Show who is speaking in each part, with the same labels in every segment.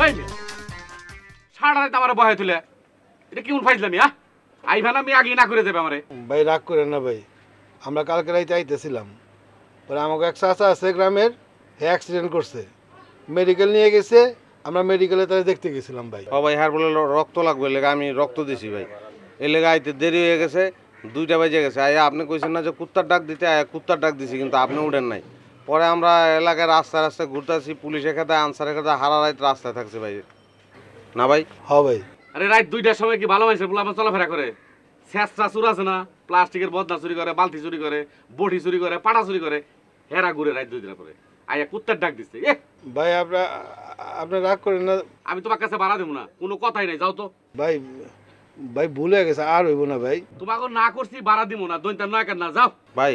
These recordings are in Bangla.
Speaker 1: এই নে সারা রাত আমার বহায় তুলে এটা কেমন ফাইজলামি আইভান আমি আগে না করে দেবে আমারে।
Speaker 2: ভাই রাগ করেন না ভাই, আমরা কালকে রাইতে আইতেছিলাম, পরে আমাকে এক চাচা আছে গ্রামের, অ্যাক্সিডেন্ট করছে, মেডিকেল নিয়ে গেছে, আমরা মেডিকেলে তাই দেখতে গেছিলাম ভাই।
Speaker 3: ও ভাই হার বলে রক্ত লাগবে লেগে আমি রক্ত দিছি ভাই, এই লেগে আইতে দেরি হয়ে গেছে, 2টা বাজে গেছে। আপনি কইছেন না যে কুত্তার ডাক দিতে, কুত্তার ডাক দিছি কিন্তু আপনি উঠেন নাই। পরে আমরা এলাকায় রাস্তায় রাস্তায় ঘুরতেছি, পুলিশের খাতে আনসারের খাতে হারা রাত রাস্তায় থাকছে ভাই। না ভাই?
Speaker 2: হ্যাঁ ভাই।
Speaker 1: আরে রাত 2টার সময় কি ভালো মানুষের বলে আমার চলাফেরা করে? শেষরা চুর আছে না, প্লাস্টিকের বদনা চুরি করে, বালতি চুরি করে, বটি চুরি করে, পাটা চুরি করে, হেরা ঘুরে রাত 2 দিন পরে আইয়া কুত্তার ডাক দিচ্ছে।
Speaker 2: ভাই আপনি রাগ করেন না,
Speaker 1: আমি তোমার কাছে ভাড়া দেবো না, কোনো কথাই নাই, যাও তো।
Speaker 2: ভাই ভাই ভুলে গেছে, আর হইব না ভাই।
Speaker 1: তোমাকে না করছি ভাড়া দিব না, দৈনতার নয় কেন না, যাও।
Speaker 3: ভাই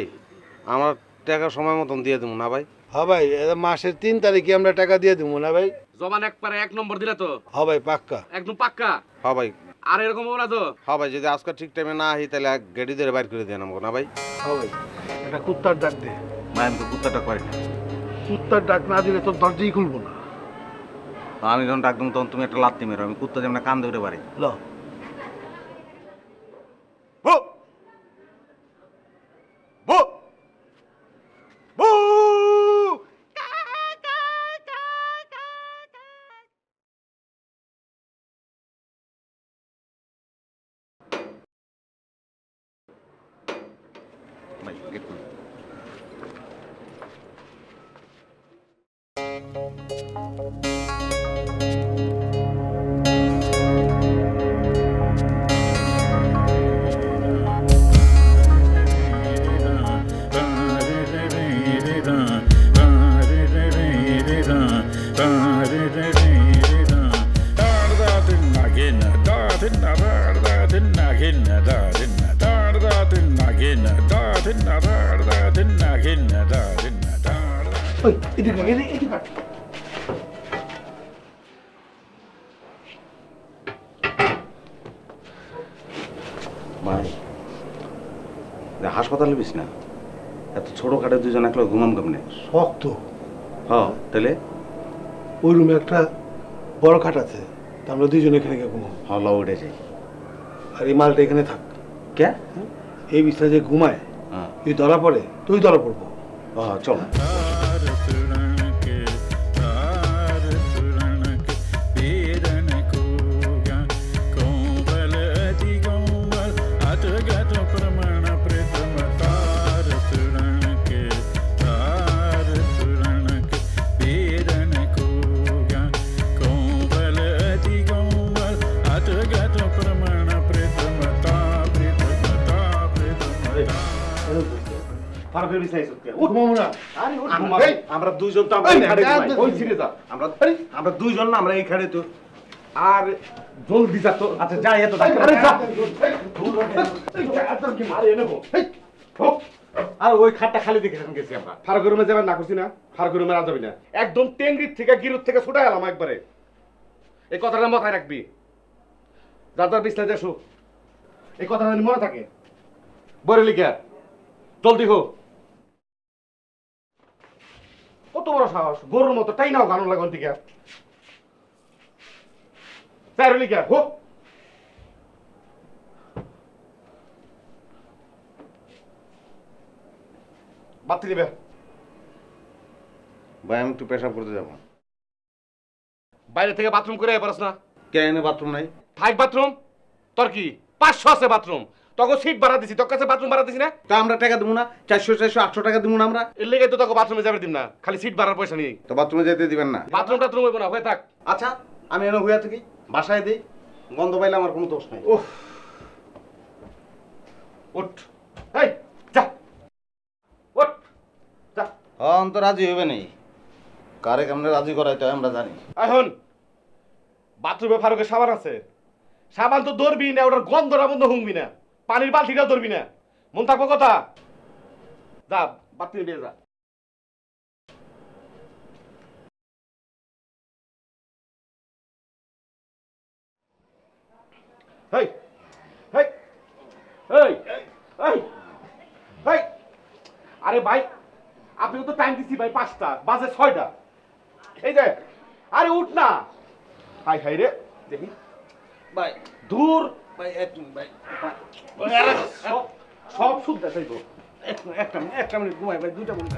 Speaker 3: আমার টাকা সময় মতন দিয়ে দেবো না ভাই?
Speaker 2: হ্যাঁ ভাই, মাসের 3 তারিখে আমরা টাকা দিয়ে দেবো না ভাই?
Speaker 1: জমান একবারে 1 নম্বর দিলে তো?
Speaker 2: হ্যাঁ ভাই পাক্কা।
Speaker 1: একদম পাক্কা?
Speaker 3: হ্যাঁ ভাই।
Speaker 1: আর এরকম হবে না তো?
Speaker 3: হ্যাঁ ভাই, যদি আজকে ঠিক টাইমে না আহি তাহলে গাড়ি ধরে বাইর করে দিয়ে নামবো না ভাই?
Speaker 2: হ্যাঁ ভাই, এটা কুত্তার ডাক দে।
Speaker 1: ভাই আমি তো কুত্তার ডাক পারি না।
Speaker 2: কুত্তার ডাক না দিলে তোর দরজাই খুলবো না।
Speaker 1: আমি যখন ডাক দেবো তখন তুমি একটা লাত্তি মেরো, আমি কুত্তা যেমন কান ধরে পারি।
Speaker 2: ল
Speaker 1: হাসপাতালে বিছ না, এত ছোটখাটো 2 জন একলা ঘুমাম কেমনে?
Speaker 2: শক্ত।
Speaker 1: হ্যাঁ তাহলে
Speaker 2: ওই রুমে একটা বড় খাট আছে, আমরা 2 জন এখানে ঘুমাবো।
Speaker 1: হ্যাঁ ল উঠে যাই।
Speaker 2: আর এই মালটা এখানে থাক।
Speaker 1: কে?
Speaker 2: এই বিছানায় যে ঘুমায়, তুই ধরা পড়ে, তুই ধরা পড়বো।
Speaker 1: হ্যাঁ চল। আমরা 2 জন তো আমরা 2 জন না, আমরা এইখানে তো। আর জলদি যা তো। আচ্ছা যাই, এত আর ওই খাটটা খালি দেখে গেছি আমরা। ফারুকের রুমে যাবেন না করছি না, ফারুকের রুমে আর যাবি না, একদম টেঙ্গির থেকে গিরুর থেকে ছুটে গেলাম একবারে। এই কথাটা মাথায় রাখবি, দাদার বিছনা যাসু, এই কথাটা মনে থাকে। বরে লিখা জলদি হোক। কত বড় সাহস, গরুর মতো টাই নাও গানো লাগান থেকে। স্যার লিখা হোক। বাতি দিবে
Speaker 3: ভাই, আমি একটু পেশাব করতে যাবো।
Speaker 1: বাইরে থেকে বাথরুম করে পারস না?
Speaker 3: কেন বাথরুম নাই?
Speaker 1: থাক বাথরুম, তোর কি 500 আছে বাথরুম? তোকে সিট ভাড়া দিছি, তোর কাছে বাথরুম ভাড়া দিছি না?
Speaker 3: তা আমরা টাকা দেবো না? 400 800 টাকা দেবো না আমরা?
Speaker 1: এর লেগে তো তোকে বাথরুমে যাবে দিম না, খালি সিট ভাড়ার পয়সা নিয়ে।
Speaker 3: তো বাথরুমে যেতে দিবেন না?
Speaker 1: বাথরুম টাথরুম হইব না, হয়ে থাক।
Speaker 3: আচ্ছা আমি এনে হইয়া থাকি, বাসায় দিই, গন্ধ পাইলে আমার কোনো দোষ নাই।
Speaker 1: ওহ উঠ, এই যা উঠ যা।
Speaker 3: হন তো রাজি হইবে নাই, কারে কেমনে রাজি করাইতে হয় আমরা জানি।
Speaker 1: এখন বাথরুমে ফারুকের সাবান আছে, সাবান তো ধরবি না, ওটার গন্ধটা বন্ধ হুংবি না, পানির বালতিটাও ধরবি না, মন থাকবো কথা। যা বাথরুমে নিয়ে যা। হেই হেই হেই হেই হেই, আরে ভাই আপনি তো টাইম দিছি ভাই 5টা, বাজে 6টা। এই যে আরে উঠ না, হাই হাই রে দেখি
Speaker 3: ভাই
Speaker 1: দূর
Speaker 3: ভাই এক মিনিট ভাই
Speaker 1: সব শুদ্ধ চাইবো
Speaker 3: একটা মিনিট ঘুমাই ভাই 2টা মিনিট